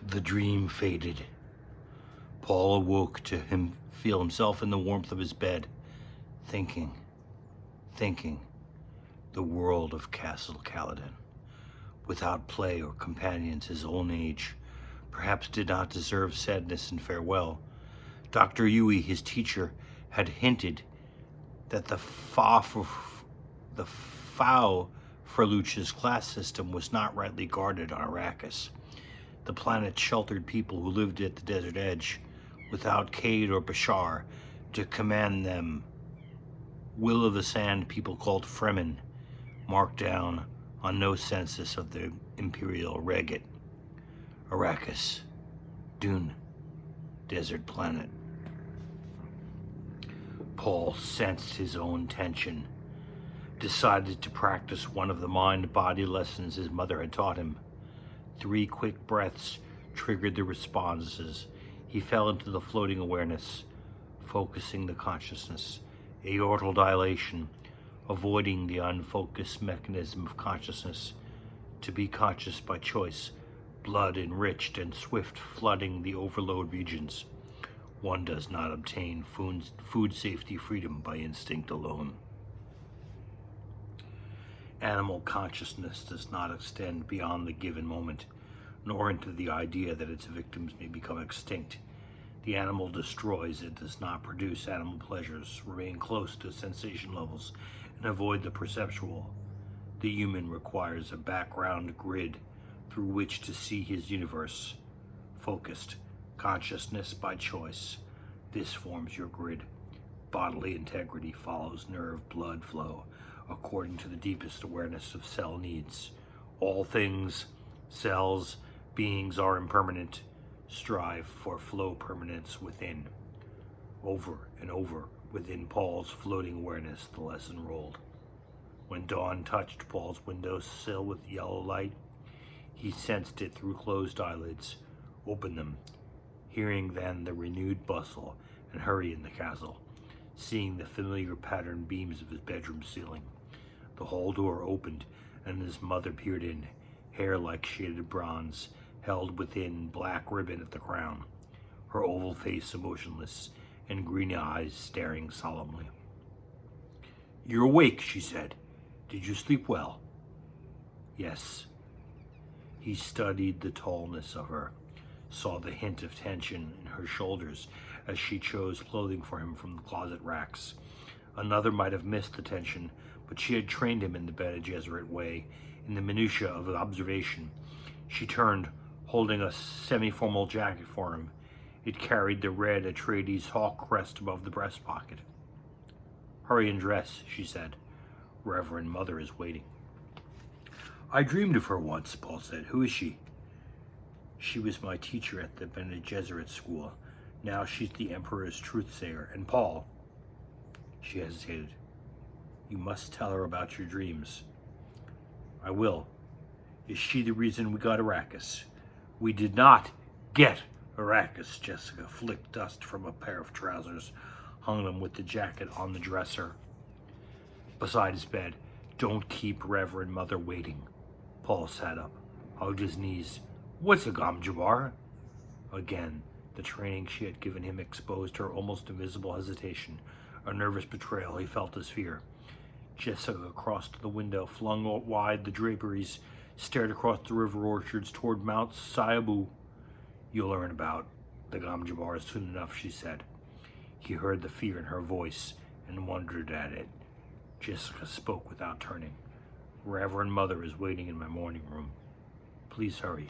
The dream faded. Paul awoke to feel himself in the warmth of his bed, thinking, the world of Castle Caledon, without play or companions his own age, perhaps did not deserve sadness and farewell. Dr. Yui, his teacher, had hinted that the Fau Ferluch's class system was not rightly guarded on Arrakis. The planet sheltered people who lived at the desert edge, without Cade or Bashar to command them. Will of the Sand people called Fremen, marked down on no census of the Imperial Regate. Arrakis, Dune, desert planet. Paul sensed his own tension, decided to practice one of the mind-body lessons his mother had taught him. 3 quick breaths triggered the responses. He fell into the floating awareness, focusing the consciousness, aortal dilation, avoiding the unfocused mechanism of consciousness, to be conscious by choice, blood enriched and swift flooding the overload regions. One does not obtain food safety freedom by instinct alone. Animal consciousness does not extend beyond the given moment, nor into the idea that its victims may become extinct. The animal destroys, it does not produce animal pleasures, remain close to sensation levels, and avoid the perceptual. The human requires a background grid through which to see his universe. Focused consciousness by choice. This forms your grid. Bodily integrity follows nerve blood flow, according to the deepest awareness of cell needs. All things, cells, beings are impermanent. Strive for flow permanence within. Over and over, within Paul's floating awareness, the lesson rolled. When dawn touched Paul's windowsill with yellow light, he sensed it through closed eyelids, opened them, hearing then the renewed bustle and hurry in the castle, seeing the familiar patterned beams of his bedroom ceiling. The hall door opened, and his mother peered in, hair like shaded bronze, held within black ribbon at the crown, her oval face emotionless, and green eyes staring solemnly. "You're awake," she said. "Did you sleep well?" "Yes." He studied the tallness of her, saw the hint of tension in her shoulders as she chose clothing for him from the closet racks. Another might have missed the tension, but she had trained him in the Bene Gesserit way, in the minutiae of observation. She turned, holding a semi-formal jacket for him. It carried the red Atreides hawk crest above the breast pocket. "Hurry and dress," she said. "Reverend Mother is waiting." "I dreamed of her once," Paul said. "Who is she?" "She was my teacher at the Bene Gesserit school. Now she's the Emperor's truthsayer. And Paul..." She hesitated. "You must tell her about your dreams." "I will. Is she the reason we got Arrakis?" "We did not get Arrakis." Jessica flicked dust from a pair of trousers, hung them with the jacket on the dresser beside his bed. "Don't keep Reverend Mother waiting." Paul sat up, hugged his knees. "What's a Gom Jabbar?" Again, the training she had given him exposed her almost invisible hesitation, a nervous betrayal. He felt his fear. Jessica crossed to the window, flung wide the draperies, stared across the river orchards toward Mount Saibu. "You'll learn about the Gom Jabbar soon enough," she said. He heard the fear in her voice and wondered at it. Jessica spoke without turning. "Reverend Mother is waiting in my morning room. Please hurry."